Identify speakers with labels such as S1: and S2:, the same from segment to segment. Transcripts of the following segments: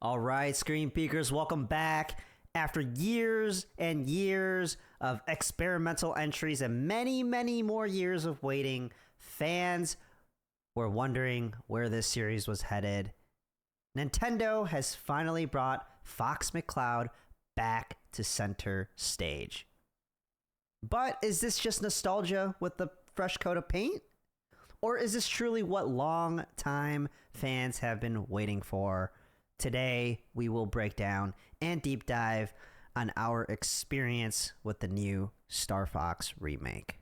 S1: All right, Screen Peekers, welcome back. After years and years of experimental entries and many, many more years of waiting, fans were wondering where this series was headed. Nintendo has finally brought Fox McCloud back to center stage. But is this just nostalgia with a fresh coat of paint? Or is this truly what long-time fans have been waiting for? Today, we will break down and deep dive on our experience with the new Star Fox remake.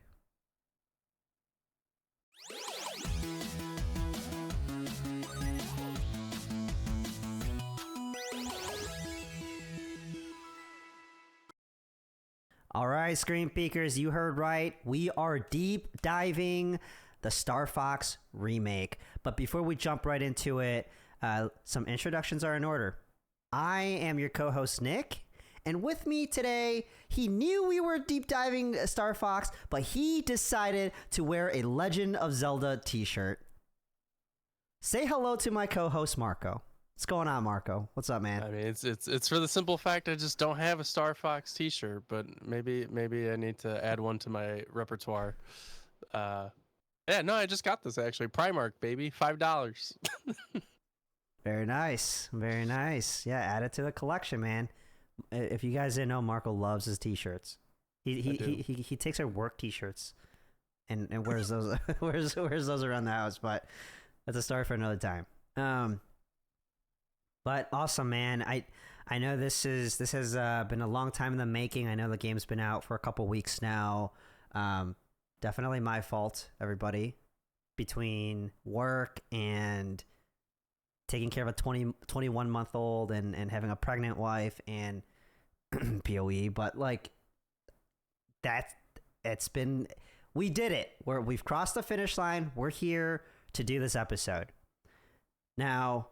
S1: All right, Screen Peekers, you heard right. We are deep diving the Star Fox remake. But before we jump right into it, some introductions are in order. I am your co-host, Nick. And with me today, he knew we were deep diving Star Fox, but he decided to wear a Legend of Zelda t-shirt. Say hello to my co-host, Marco. What's going on, Marco? What's up, man?
S2: I mean, it's for the simple fact I just don't have a Star Fox T-shirt, but maybe I need to add one to my repertoire. Yeah, no, I just got this actually. Primark, baby, $5.
S1: Very nice. Very nice. Yeah, add it to the collection, man. If you guys didn't know, Marco loves his t-shirts. He takes our work t-shirts and wears those wears those around the house, but that's a story for another time. But awesome, man. I know this has been a long time in the making. I know the game's been out for a couple weeks now. Definitely my fault, everybody. Between work and taking care of a 21-month-old and having a pregnant wife and POE, but like we did it. We've crossed the finish line. We're here to do this episode. Now,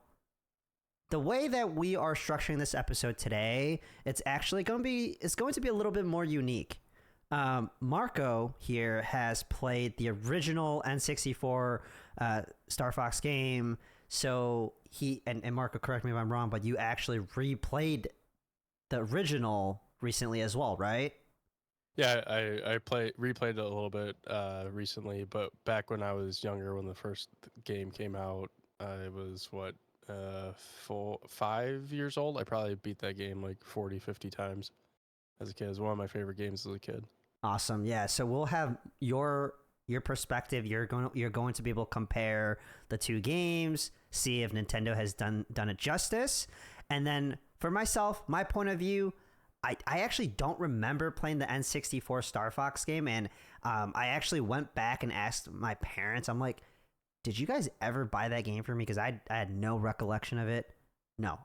S1: the way that we are structuring this episode today, it's going to be a little bit more unique. Marco here has played the original N64 Star Fox game, so he and Marco, correct me if I'm wrong, but you actually replayed the original recently as well, right?
S2: Yeah, I replayed it a little bit recently, but back when I was younger, when the first game came out, I was 5 years old. I probably beat that game like 40, 50 times as a kid. It was one of my favorite games as a kid.
S1: Awesome. Yeah. So we'll have your perspective. You're going to be able to compare the two games, see if Nintendo has done it justice, and then for myself, my point of view, I actually don't remember playing the N64 Star Fox game, and I actually went back and asked my parents. I'm like, did you guys ever buy that game for me? Because I had no recollection of it. No,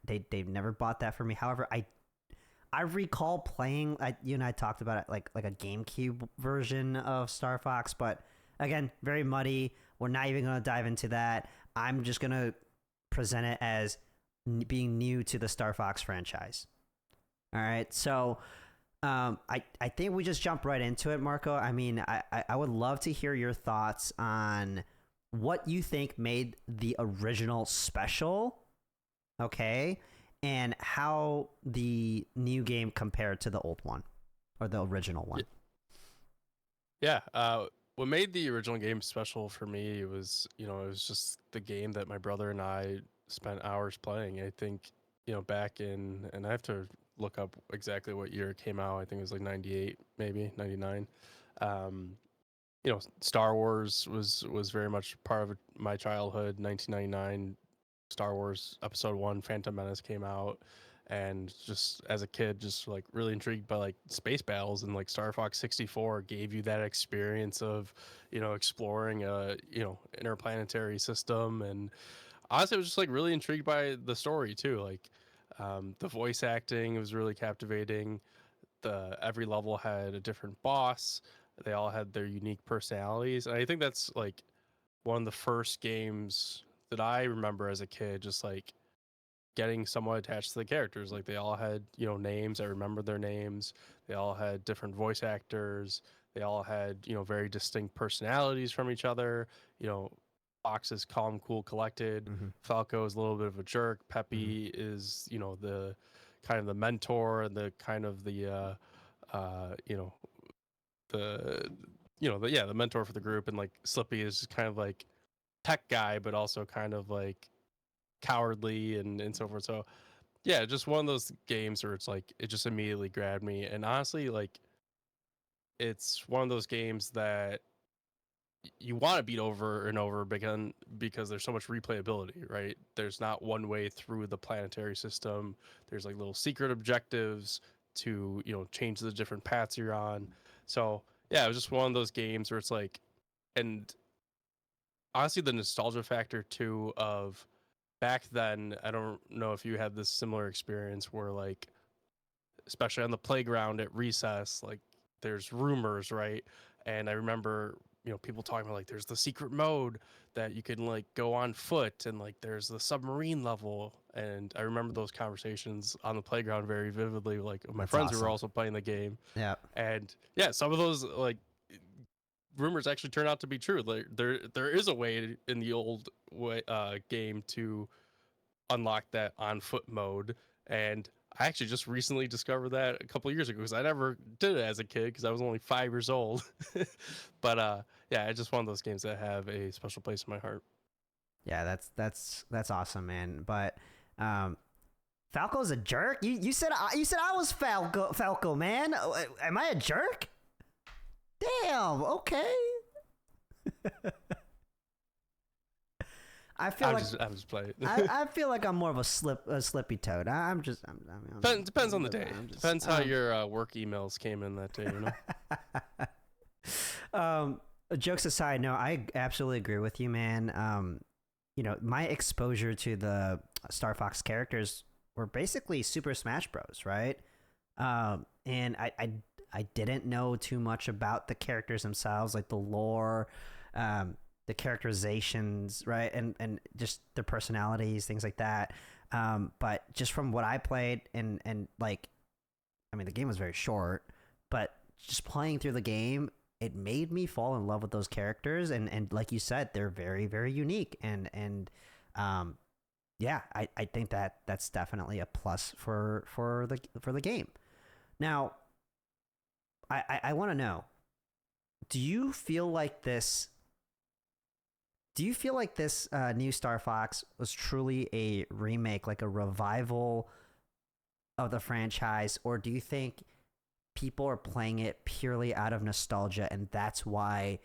S1: they've never bought that for me. However, I recall playing. You and I talked about it like a GameCube version of Star Fox, but again, very muddy. We're not even going to dive into that. I'm just going to present it as being new to the Star Fox franchise. All right, so I think we just jump right into it, Marco. I mean, I would love to hear your thoughts on what you think made the original special, okay, and how the new game compared to the old one or the original one.
S2: Yeah. What made the original game special for me was, it was just the game that my brother and I spent hours playing. I think, back in, and I have to look up exactly what year it came out. I think it was like 98, maybe 99. Star Wars was very much part of my childhood. 1999, Star Wars Episode 1, Phantom Menace came out, and just as a kid, just like really intrigued by like space battles, and like Star Fox 64 gave you that experience of, exploring a, interplanetary system. And honestly, I was just like really intrigued by the story too. Like, the voice acting was really captivating. Every level had a different boss. They all had their unique personalities, and I think that's like one of the first games that I remember as a kid, just like getting somewhat attached to the characters. Like they all had, names. I remember their names. They all had different voice actors. They all had, very distinct personalities from each other. You know, Fox is calm, cool, collected.
S1: Mm-hmm.
S2: Falco is a little bit of a jerk.
S1: Mm-hmm.
S2: Peppy is, you know, the kind of the mentor and the kind of the you know, the the mentor for the group, and like Slippy is kind of like tech guy, but also kind of like cowardly and so forth. So yeah, just one of those games where it's like it just immediately grabbed me. And honestly, like it's one of those games that you want to beat over and over because there's so much replayability, right? There's not one way through the planetary system. There's like little secret objectives to, you know, change the different paths you're on. So yeah, it was just one of those games where it's like, and honestly, the nostalgia factor too of back then. I don't know if you had this similar experience where like, especially on the playground at recess, like there's rumors, right? And I remember, you know, people talking about like there's the secret mode that you can like go on foot, and like there's the submarine level. And I remember those conversations on the playground very vividly, like with my
S1: That's
S2: friends who were
S1: awesome.
S2: also playing the game.
S1: Yeah.
S2: And yeah, some of those like rumors actually turn out to be true. Like there is a way in the old way game to unlock that on foot mode. And I actually just recently discovered that a couple of years ago because I never did it as a kid because I was only 5 years old. But yeah, it's just one of those games that have a special place in my heart.
S1: Yeah, that's awesome, man. But Falco's a jerk. You said I was Falco, man. Am I a jerk? Damn. Okay. I feel like
S2: I'm just playing.
S1: I feel like I'm more of a slippy toad. I'm just
S2: Depends on the day. Depends how your work emails came in that day, you know.
S1: Jokes aside, no, I absolutely agree with you, man. You know, my exposure to the Star Fox characters were basically Super Smash Bros, right? And I didn't know too much about the characters themselves, like the lore, the characterizations, right, and just their personalities, things like that. But just from what I played, and like, I mean, the game was very short, but just playing through the game, it made me fall in love with those characters, and like you said, they're very very unique, and yeah, I think that's definitely a plus for the game. Now, I want to know, do you feel like this? Do you feel like this new Star Fox was truly a remake, like a revival of the franchise, or do you think people are playing it purely out of nostalgia, and that's why?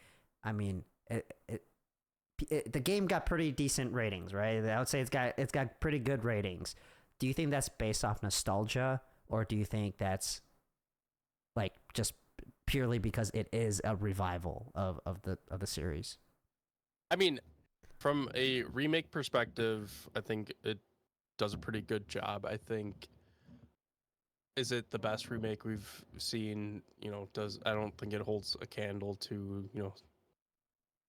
S1: I mean, the game got pretty decent ratings, right? I would say it's got pretty good ratings. Do you think that's based off nostalgia, or do you think that's like just purely because it is a revival of the series?
S2: I mean, from a remake perspective, I think it does a pretty good job. I think, is it the best remake we've seen? You know, I don't think it holds a candle to, you know,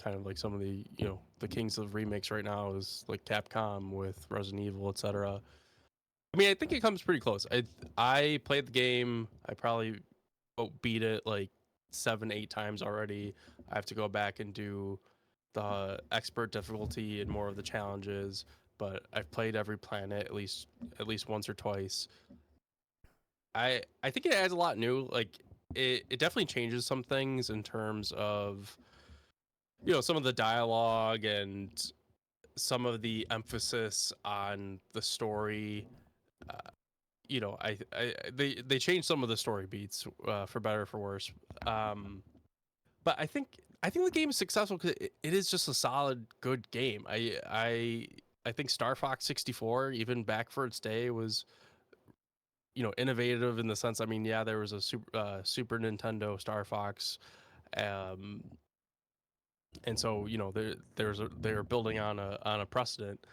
S2: kind of like some of the, you know, the kings of remakes right now is like Capcom with Resident Evil, etc. I mean, I think it comes pretty close. I played the game. I probably beat it like 7, 8 times already. I have to go back and do the expert difficulty and more of the challenges, but I've played every planet at least once or twice. I think it adds a lot new. Like it definitely changes some things in terms of, you know, some of the dialogue and some of the emphasis on the story. Uh, you know, they changed some of the story beats for better or for worse. But I think the game is successful because it is just a solid, good game. I think Star Fox 64, even back for its day, was, you know, innovative in the sense. I mean, yeah, there was a Super Nintendo Star Fox, um, and so, you know, they're building on a precedent.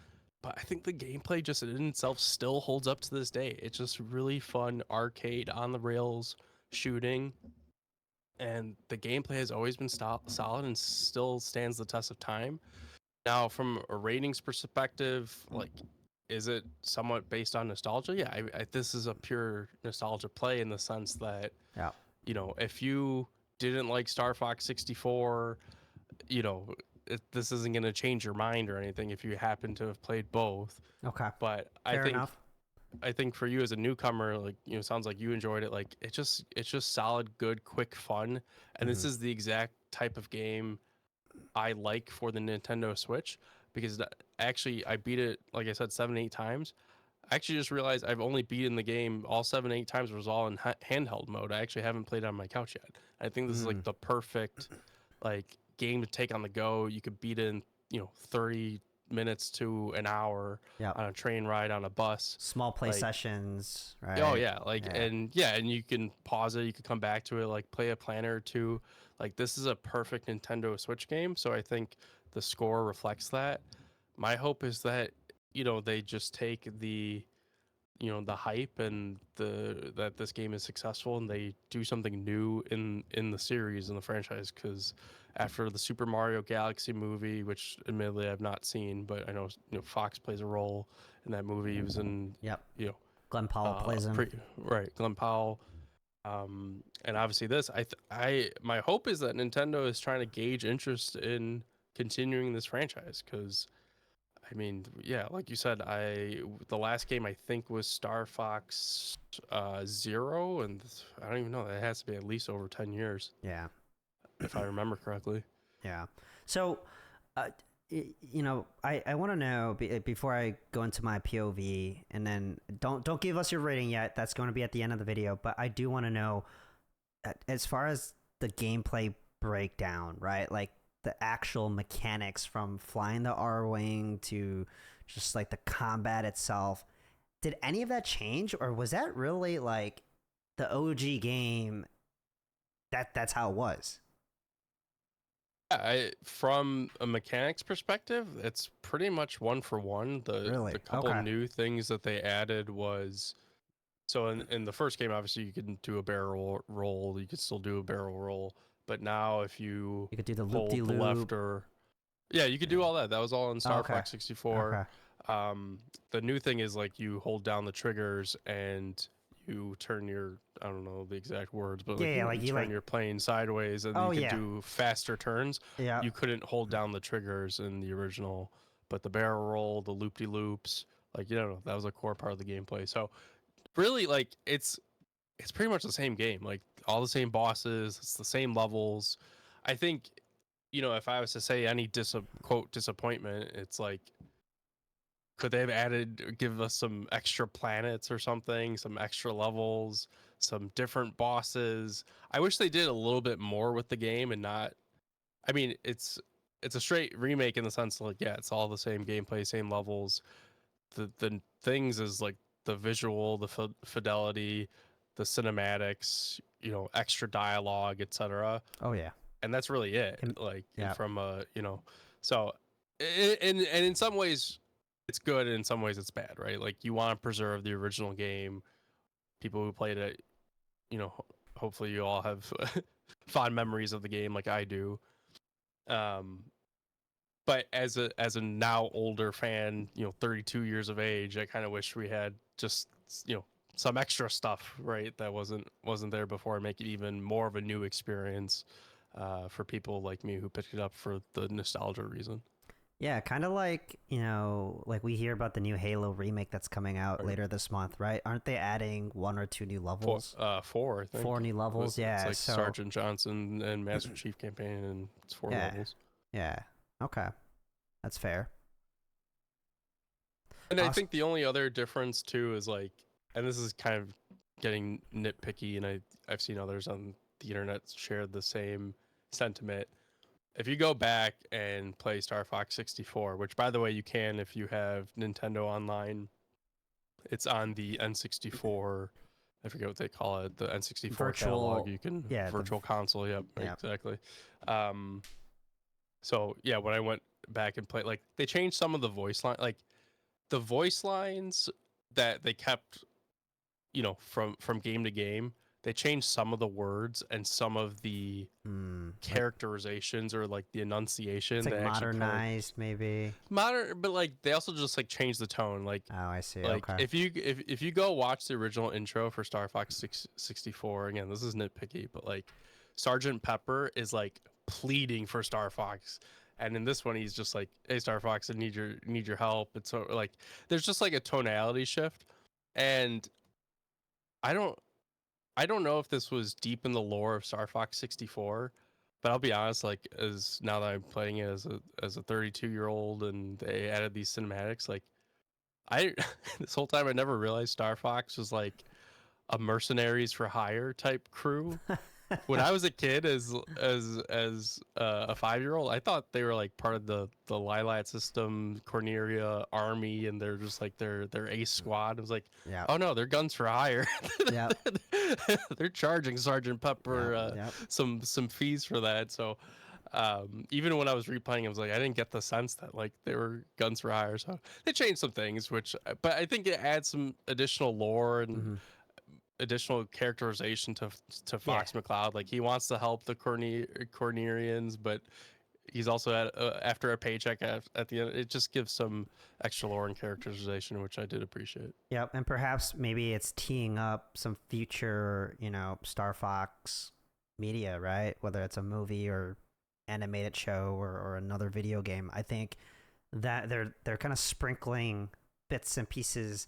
S2: But I think the gameplay just in itself still holds up to this day. It's just really fun arcade on the rails shooting, and the gameplay has always been solid and still stands the test of time. Now, from a ratings perspective, like, is it somewhat based on nostalgia? Yeah, this is a pure nostalgia play in the sense that,
S1: Yeah.
S2: you know, if you didn't like Star Fox 64, you know, this isn't going to change your mind or anything if you happen to have played both.
S1: Okay.
S2: But
S1: Fair enough.
S2: I think for you as a newcomer, like, you know, sounds like you enjoyed it. Like, it's just solid, good, quick fun. And this is the exact type of game I like for the Nintendo Switch, because actually I beat it, like I said, 7, 8 times. I actually just realized I've only beaten the game all 7, 8 times was all in handheld mode. I actually haven't played it on my couch yet. I think this is like the perfect like game to take on the go. You could beat it in, you know, 30 minutes to an hour
S1: Yeah.
S2: on a train ride, on a bus.
S1: Small play
S2: Like,
S1: sessions, right?
S2: oh yeah, like
S1: Yeah.
S2: and you can pause it, you can come back to it, like play a planner or two. Like, this is a perfect Nintendo Switch game, so I think the score reflects that. My hope is that, you know, they just take the, you know, the hype and the that this game is successful, and they do something new in the series, in the franchise, because after the Super Mario Galaxy movie, which admittedly I've not seen, but I know, you know, Fox plays a role in that movie. He was in,
S1: Yep.
S2: you know,
S1: Glenn Powell plays him.
S2: right, Glenn Powell. And obviously this, my hope is that Nintendo is trying to gauge interest in continuing this franchise, because I mean, yeah, like you said, the last game I think was Star Fox Zero, and I don't even know, that has to be at least over 10 years,
S1: Yeah.
S2: if I remember correctly.
S1: Yeah. So, you know, I want to know before I go into my POV, and then don't give us your rating yet. That's going to be at the end of the video. But I do want to know, as far as the gameplay breakdown, right? Like the actual mechanics from flying the R-wing to just like the combat itself. Did any of that change, or was that really like the OG game? That's how it was.
S2: From a mechanics perspective, it's pretty much one for one.
S1: Really?
S2: The couple
S1: Okay.
S2: new things that they added was, so in the first game, obviously you could do a barrel roll, you could still do a barrel roll, but now if you
S1: You could do the
S2: hold the left
S1: loop-de-loop.
S2: or, yeah, you could do all that. That was all in
S1: Oh,
S2: Star
S1: okay.
S2: Fox 64.
S1: Okay.
S2: The new thing is, like, you hold down the triggers and you turn your, I don't know the exact words, but like,
S1: Yeah,
S2: you know,
S1: like
S2: you
S1: you
S2: turn
S1: like.
S2: your plane sideways and
S1: Oh
S2: you can
S1: yeah.
S2: do faster turns.
S1: Yeah.
S2: You couldn't hold down the triggers in the original, but the barrel roll, the loop de loops, like, you know, that was a core part of the gameplay. So really, like, it's pretty much the same game, like all the same bosses, it's the same levels. I think, you know, if I was to say any quote disappointment, it's like, could they have added, give us some extra planets or something, some extra levels, some different bosses? I wish they did a little bit more with the game and not, I mean, it's a straight remake in the sense, like, yeah, it's all the same gameplay, same levels. The things is like the visual, the fidelity, the cinematics, you know, extra dialogue, etc.
S1: Oh yeah.
S2: And that's really it.
S1: Im-
S2: Like,
S1: yeah.
S2: from a, you know, so and in some ways it's good, and in some ways it's bad, right? Like, you want to preserve the original game. People who played it, you know, hopefully you all have fond memories of the game, like I do. Um, but as a now older fan, you know, 32 years of age, I kind of wish we had just, you know, some extra stuff, right, that wasn't there before, and make it even more of a new experience for people like me who picked it up for the nostalgia reason.
S1: Yeah, kind of like, you know, like we hear about the new Halo remake that's coming out
S2: Right.
S1: later this month, right? Aren't they adding 1 or 2 new levels?
S2: Four, I think.
S1: 4 new levels,
S2: It's
S1: yeah.
S2: like
S1: So,
S2: Sergeant Johnson and Master Chief campaign, and it's 4
S1: yeah.
S2: levels.
S1: Yeah. Okay. That's fair.
S2: And I
S1: Awesome.
S2: think the only other difference too is, like, and this is kind of getting nitpicky, and I've seen others on the internet share the same sentiment. If you go back and play Star Fox 64, which by the way you can if you have Nintendo Online, it's on the N64. I forget what they call it, the N64 catalog.
S1: Virtual,
S2: You can
S1: yeah,
S2: virtual console. Yep,
S1: yeah.
S2: exactly. Um, so yeah, when I went back and played, like, they changed some of the voice line, like the voice lines that they kept, you know, from game to game. They changed some of the words and some of the
S1: Like
S2: characterizations, or like the
S1: it's
S2: enunciation.
S1: like
S2: They actually put, like,
S1: modernized maybe.
S2: modern, but like they also just like changed the tone.
S1: Oh, I see.
S2: Like
S1: Okay.
S2: if you go watch the original intro for Star Fox 64, again, this is nitpicky, but like Sergeant Pepper is like pleading for Star Fox, And in this one, he's just like, "Hey, Star Fox, I need your help." It's so like there's just like a tonality shift, and I don't I don't know if this was deep in the lore of Star Fox 64, but I'll be honest, like as now that I'm playing it as a 32-year-old and they added these cinematics, like I this whole time I never realized Star Fox was like a mercenaries for hire type crew. When I was a kid, as a 5-year-old, I thought they were like part of the Lilat system, Corneria army, and they're just like their ace squad. I was like,
S1: Yeah.
S2: oh no, they're guns for hire.
S1: Yep.
S2: They're charging Sergeant Pepper
S1: Yep. Yep.
S2: some fees for that. So even when I was replaying, I was like, I didn't get the sense that like they were guns for hire. So they changed some things, which but I think it adds some additional lore and
S1: Mm-hmm.
S2: additional characterization to
S1: Yeah.
S2: Fox McCloud. Like he wants to help the Cornerians, but he's also after a paycheck at the end. It just gives some extra lore and characterization, which I did appreciate.
S1: Yep. And perhaps maybe it's teeing up some future, Star Fox media, right? Whether it's a movie or animated show or another video game. I think that they're kind of sprinkling bits and pieces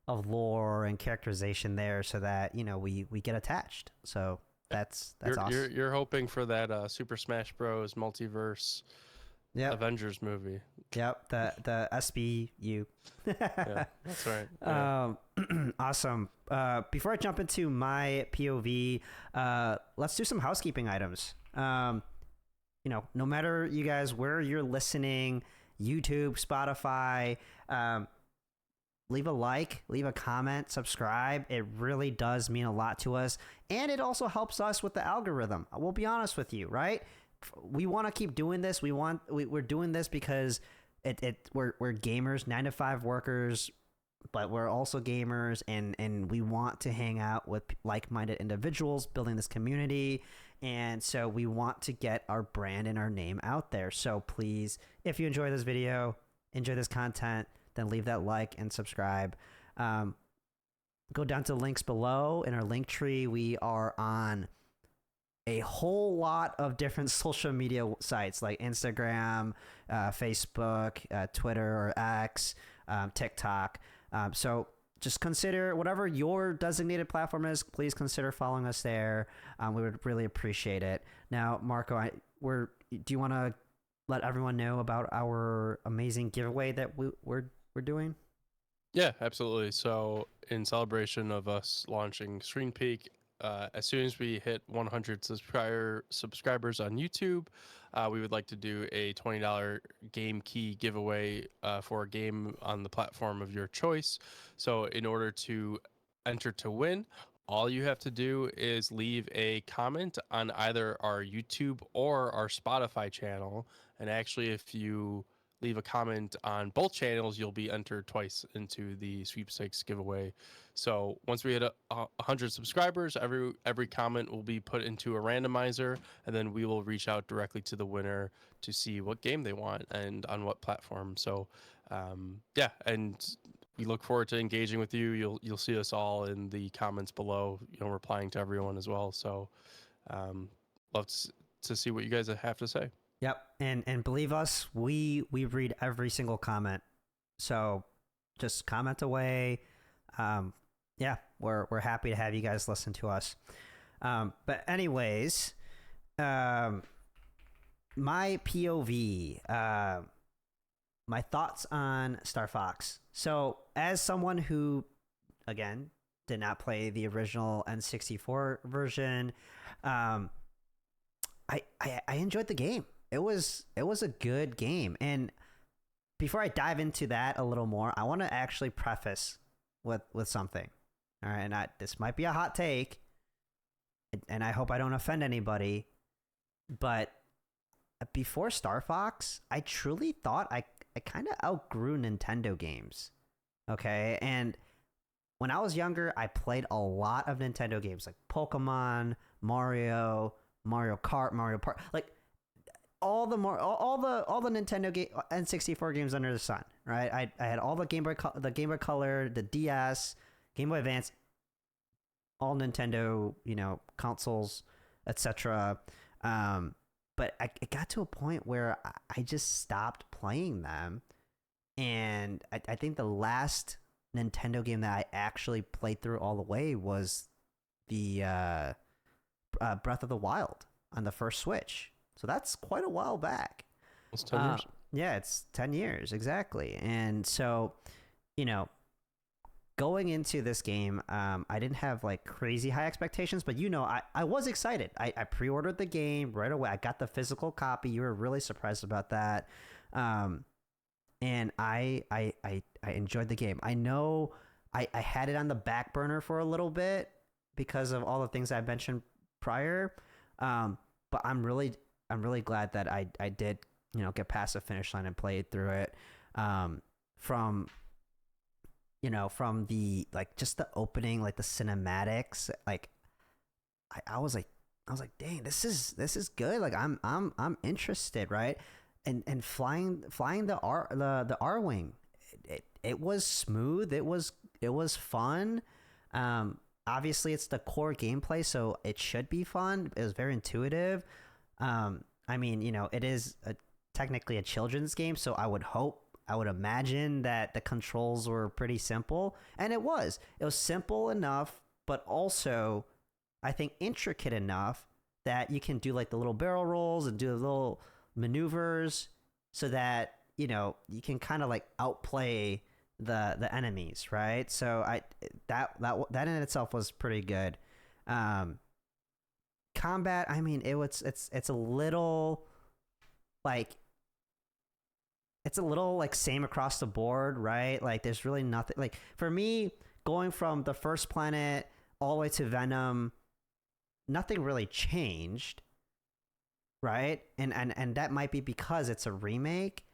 S1: of lore and characterization there so that we get attached. So that's awesome.
S2: You're hoping for that Super Smash Bros. Multiverse
S1: Yep.
S2: Avengers movie.
S1: Yep. The SBU.
S2: Yeah, that's right. Yeah.
S1: Awesome. Before I jump into my POV, let's do some housekeeping items. No matter you guys where you're listening, YouTube, Spotify, leave a like, leave a comment, subscribe. It really does mean a lot to us. And it also helps us with the algorithm. We'll be honest with you, right? We want to keep doing this. We're doing this because we're gamers, 9-to-5 workers, but we're also gamers, and we want to hang out with like-minded individuals building this community. And so we want to get our brand and our name out there. So please, if you enjoy this video, enjoy this content, then leave that like and subscribe. Go down to the links below in our link tree. We are on a whole lot of different social media sites like Instagram, Facebook, Twitter or X, TikTok. So just consider whatever your designated platform is. Please consider following us there. We would really appreciate it. Now, Marco, do you want to let everyone know about our amazing giveaway that we're doing?
S2: Yeah, absolutely. So in celebration of us launching Screen Peek, as soon as we hit 100 subscribers on YouTube, we would like to do a $20 game key giveaway for a game on the platform of your choice. So in order to enter to win, all you have to do is leave a comment on either our YouTube or our Spotify channel. And actually, if you leave a comment on both channels, you'll be entered twice into the sweepstakes giveaway. So once we hit 100 subscribers, every comment will be put into a randomizer, and then we will reach out directly to the winner to see what game they want and on what platform. So yeah, and we look forward to engaging with you. You'll see us all in the comments below, replying to everyone as well. So love to see what you guys have to say.
S1: Yep, and believe us, we read every single comment. So just comment away. Yeah, we're happy to have you guys listen to us. But anyways, my POV, my thoughts on Star Fox. So as someone who, again, did not play the original N64 version, I enjoyed the game. It was a good game. And before I dive into that a little more, I want to actually preface with something. All right, and this might be a hot take, and I hope I don't offend anybody, but before Star Fox, I truly thought I kind of outgrew Nintendo games. Okay, and when I was younger, I played a lot of Nintendo games like Pokemon, Mario Kart, Mario Party, like all the Nintendo N64 games under the sun, right? I had all the Game Boy Color, the DS, Game Boy Advance, all Nintendo, consoles, etc. but it got to a point where I just stopped playing them. And I think the last Nintendo game that I actually played through all the way was the Breath of the Wild on the first Switch. So that's quite a while back.
S2: It's 10 years.
S1: Yeah, it's 10 years, exactly. And so, you know, going into this game, I didn't have like crazy high expectations, but I was excited. I pre-ordered the game right away. I got the physical copy. You were really surprised about that. And I enjoyed the game. I know I had it on the back burner for a little bit because of all the things I mentioned prior. But I'm really glad that I did, get past the finish line and played through it. From from the like just the opening, like the cinematics, like I was like dang, this is good. Like I'm interested, right? And flying the R wing, it was smooth. It was fun. Obviously it's the core gameplay, so it should be fun. It was very intuitive. I mean, it is technically a children's game, so I would imagine that the controls were pretty simple, and it was simple enough, but also I think intricate enough that you can do like the little barrel rolls and do the little maneuvers so that you can kind of like outplay the enemies, right? So that in itself was pretty good. Combat, I mean, it's a little like same across the board, right? Like there's really nothing, like for me, going from the first planet all the way to Venom, nothing really changed, right? And that might be because it's a remake,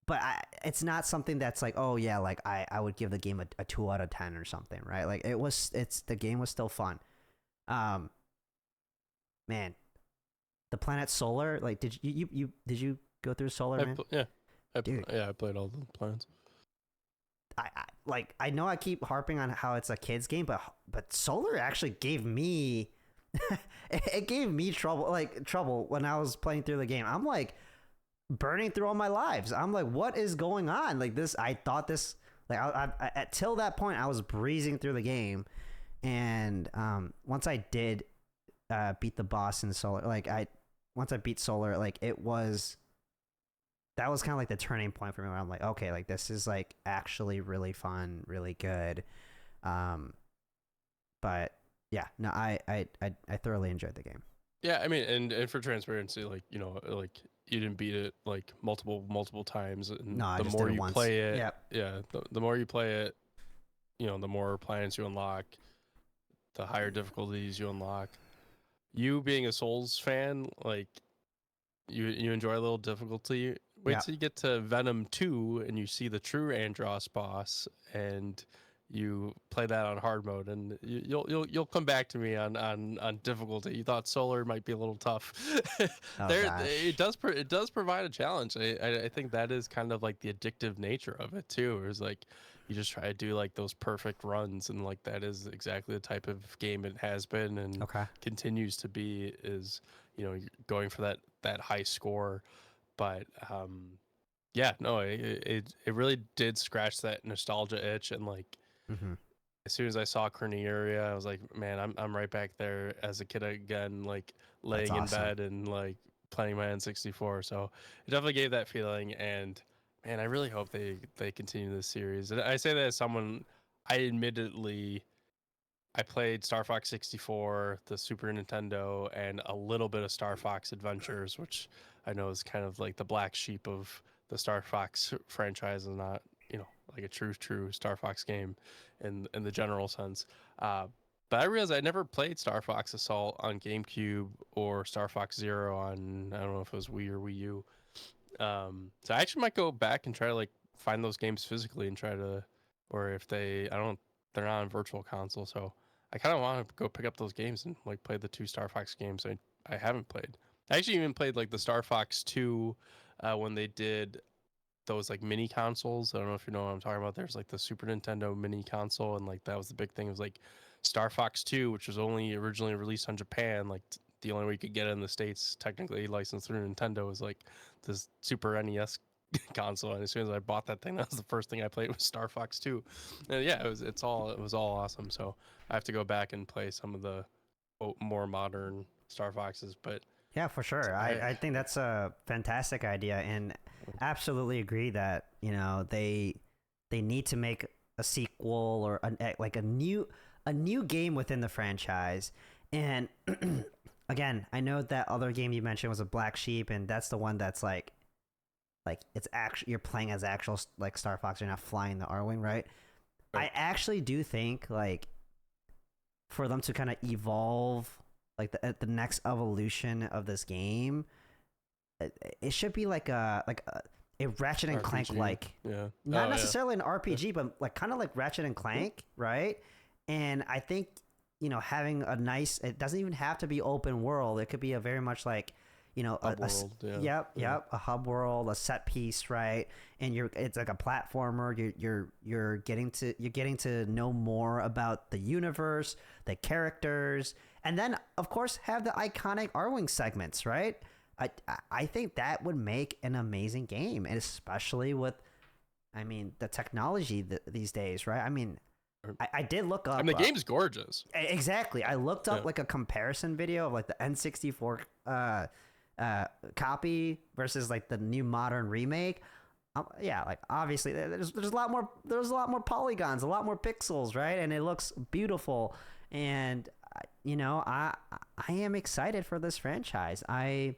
S1: but it's not something that's like, oh yeah, like I would give the game a 2 out of 10 or something, right? Like the game was still fun. Man, the planet Solar, like did you go through Solar, man?
S2: Yeah,
S1: Dude,
S2: I played all the plans.
S1: I know I keep harping on how it's a kids game, but Solar actually gave me it gave me trouble when I was playing through the game. I'm like burning through all my lives. I'm like, what is going on? Like this, I thought this, like I till that point I was breezing through the game, and once I did beat the boss in Solar, once I beat Solar, like that was kind of like the turning point for me where I'm like, okay, like this is like actually really fun, really good. But yeah, no, I thoroughly enjoyed the game.
S2: Yeah, I mean, and for transparency, like like you didn't beat it like multiple times, and
S1: No, I
S2: the
S1: just did
S2: more
S1: it
S2: you
S1: once.
S2: play it,
S1: Yep.
S2: yeah, the more you play it, the more planets you unlock, the higher difficulties you unlock. You being a Souls fan, like you enjoy a little difficulty. Wait
S1: Yep.
S2: till you get to Venom 2 and you see the true Andros boss, and you play that on hard mode, and you'll come back to me on difficulty. You thought Solar might be a little tough.
S1: Oh
S2: There,
S1: gosh.
S2: it does provide a challenge. I think that is kind of like the addictive nature of it too. It's like you just try to do like those perfect runs, and like that is exactly the type of game it has been and
S1: Okay.
S2: continues to be. Is going for that high score, but yeah, no, it really did scratch that nostalgia itch, and like
S1: Mm-hmm.
S2: as soon as I saw Cornelia, I was like, man, I'm right back there as a kid again, like
S1: That's
S2: laying in
S1: awesome.
S2: bed and like playing my N64. So it definitely gave that feeling, and man, I really hope they continue this series. And I say that as someone, I played Star Fox 64, the Super Nintendo, and a little bit of Star Fox Adventures, which I know is kind of like the black sheep of the Star Fox franchise, and not like a true Star Fox game in the general sense. But I realized I never played Star Fox Assault on GameCube or Star Fox Zero on, I don't know if it was Wii or Wii U. So I actually might go back and try to like find those games physically and try to, or if I don't, they're not on virtual console, so I kind of want to go pick up those games and like play the two Star Fox games I haven't played. I actually even played like the Star Fox 2 when they did those like mini consoles. I don't know if you know what I'm talking about. There's like the Super Nintendo mini console, and like that was the big thing. It was like Star Fox 2, which was only originally released on Japan, like the only way you could get it in the States, technically licensed through Nintendo, was like this Super NES console. And as soon as I bought that thing, that was the first thing I played was Star Fox 2. And yeah, it was all awesome. So I have to go back and play some of the more modern Star Foxes. But
S1: Yeah, for sure. I think that's a fantastic idea, and absolutely agree that they need to make a sequel or like a new game within the franchise. And again, I know that other game you mentioned was a Black Sheep, and that's the one that's like it's actually you're playing as actual like Star Fox. You're not flying the Arwing, right? I actually do think like for them to kind of evolve like the next evolution of this game, it should be like a Ratchet and Clank like,
S2: yeah,
S1: not necessarily an RPG, but like kind of like Ratchet and Clank, right? And I think having a nice, it doesn't even have to be open world. It could be a very much like
S2: hub world,
S1: a hub world, a set piece, right? And it's like a platformer. You're getting to know more about the universe, the characters, and then of course have the iconic Arwing segments, right? I think that would make an amazing game, and especially with, the technology these days, right? I did look up.
S2: And the game's gorgeous.
S1: Exactly. I looked up like a comparison video of like the N64 copy versus like the new modern remake. Like obviously there's a lot more polygons, a lot more pixels, right? And it looks beautiful. And I am excited for this franchise. I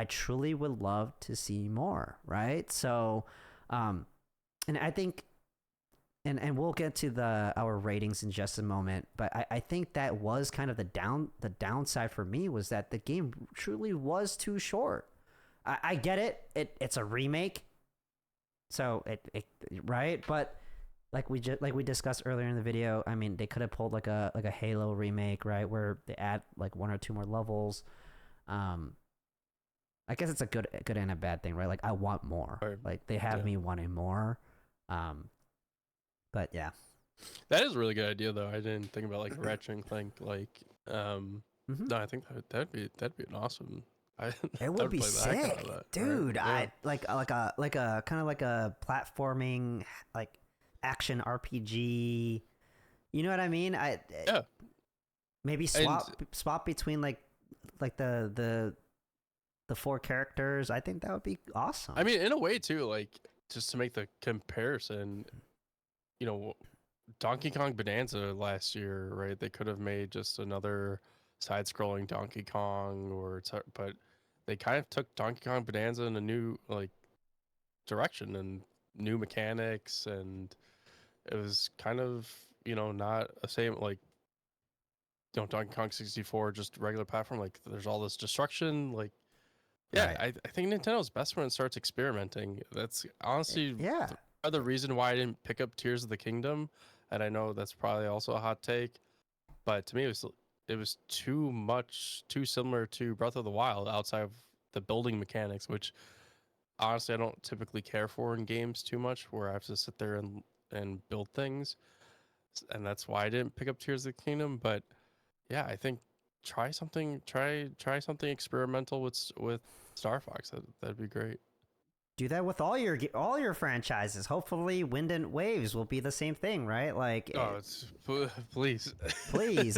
S1: truly would love to see more, right? So, and I think, and we'll get to our ratings in just a moment, but I think that was kind of the downside for me, was that the game truly was too short. I get it. It's a remake, so it right, but like we discussed earlier in the video, they could have pulled like a Halo remake, right, where they add like one or two more levels. I guess it's a good and a bad thing, right? Like I want more. Right. Like they have me wanting more. But yeah,
S2: that is a really good idea, though. I didn't think about like Ratchet and Clank. Like, no, I think that'd be an awesome.
S1: It would be sick, dude. Right?
S2: Yeah.
S1: Like a kind of like a platforming like action RPG. You know what I mean? Maybe swap between like the four characters. I think that would be awesome.
S2: In a way too, like just to make the comparison, Donkey Kong Bonanza last year, right? They could have made just another side-scrolling Donkey Kong, but they kind of took Donkey Kong Bonanza in a new like direction and new mechanics, and it was kind of not the same like Donkey Kong 64 just regular platform. Like there's all this destruction, like. Yeah, right. I think Nintendo's best when it starts experimenting. That's honestly the reason why I didn't pick up Tears of the Kingdom, and I know that's probably also a hot take, but to me it was too similar to Breath of the Wild outside of the building mechanics, which honestly I don't typically care for in games too much, where I have to sit there and build things, and that's why I didn't pick up Tears of the Kingdom. But yeah, I think try something experimental with Star Fox. That'd be great.
S1: Do that with all your franchises. Hopefully, Wind and Waves will be the same thing, right? Like,
S2: please,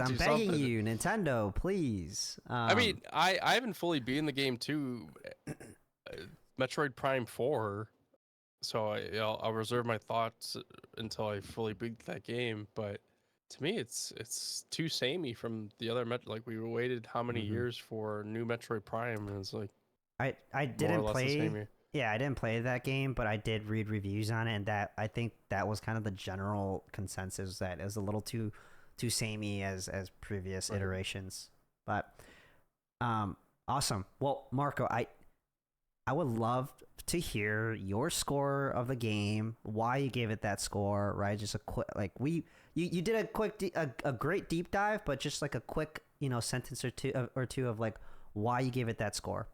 S1: I'm begging you, Nintendo, please.
S2: I haven't fully beaten the game too. Metroid Prime 4, so I'll reserve my thoughts until I fully beat that game. But to me, it's too samey from the other Like we waited how many years for new Metroid Prime, and it's like
S1: I didn't play. Yeah, I didn't play that game, but I did read reviews on it, and I think that was kind of the general consensus, that it was a little too samey as previous iterations. But awesome. Well, Marco, I would love to hear your score of the game, why you gave it that score, right? Just a quick, like you did a quick a great deep dive, but just like a quick sentence or two of like why you gave it that score.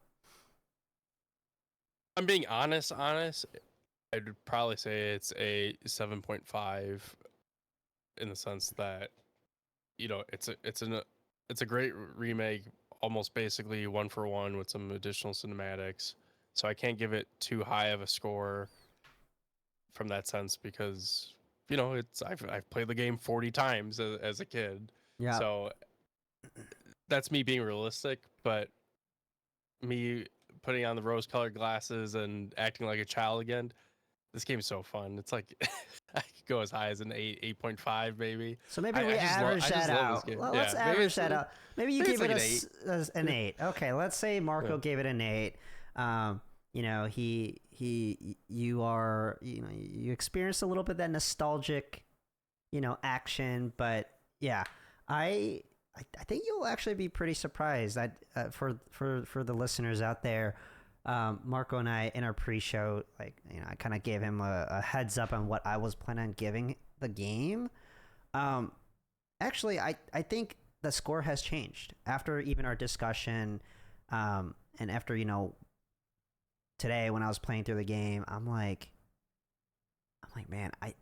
S2: I'm being honest. I'd probably say it's a 7.5, in the sense that it's it's a great remake, almost basically one for one with some additional cinematics. So I can't give it too high of a score from that sense because it's I've played the game 40 times as a kid.
S1: Yeah.
S2: So that's me being realistic, but me putting on the rose-colored glasses and acting like a child again. This game's so fun. It's like I could go as high as an 8.5 maybe.
S1: So maybe we average
S2: I
S1: that
S2: just love this
S1: out.
S2: game.
S1: Let's
S2: Yeah,
S1: average that out. Maybe you
S2: maybe
S1: give
S2: it's
S1: it
S2: like an 8.
S1: an 8. Okay, let's say Marco gave it an 8. You experienced a little bit of that nostalgic, action, but yeah, I think you'll actually be pretty surprised that for the listeners out there. Marco and I in our pre-show, I kind of gave him a heads up on what I was planning on giving the game. Actually, I think the score has changed after even our discussion, and after today when I was playing through the game, I'm like, man, I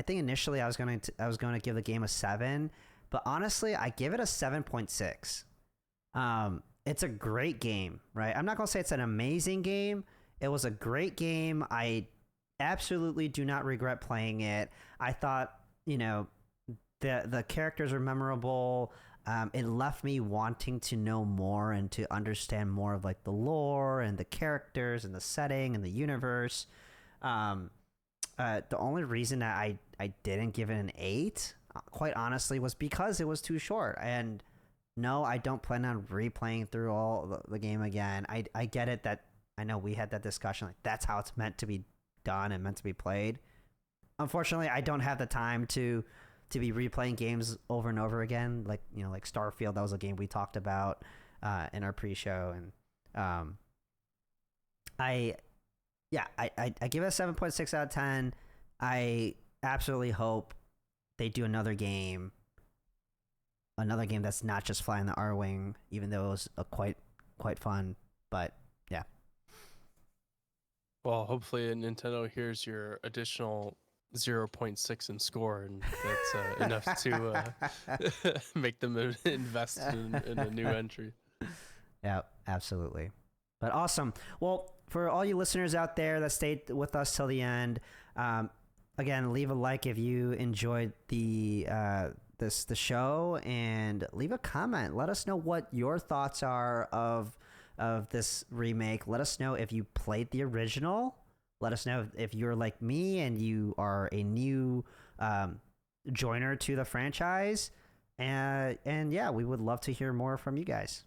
S1: think initially I was going to give the game a 7, but honestly, I give it a 7.6. It's a great game, right? I'm not going to say it's an amazing game. It was a great game. I absolutely do not regret playing it. I thought, the characters are memorable. It left me wanting to know more and to understand more of the lore and the characters and the setting and the universe. The only reason that I didn't give it an 8, quite honestly, was because it was too short. And no, I don't plan on replaying through all the game again. I get it that I know we had that discussion. That's how it's meant to be done and meant to be played. Unfortunately, I don't have the time to be replaying games over and over again. Like Starfield, that was a game we talked about in our pre-show. And I give it a 7.6 out of 10. I absolutely hope they do another game that's not just flying the R-Wing, even though it was quite fun. But yeah.
S2: Well, hopefully Nintendo hears your additional 0.6 in score, and that's enough to make them invest in a new entry.
S1: Yeah, absolutely. But awesome. Well, for all you listeners out there that stayed with us till the end, again, leave a like if you enjoyed the show, and leave a comment. Let us know what your thoughts are of this remake. Let us know if you played the original. Let us know if you're like me and you are a new joiner to the franchise. And yeah, we would love to hear more from you guys.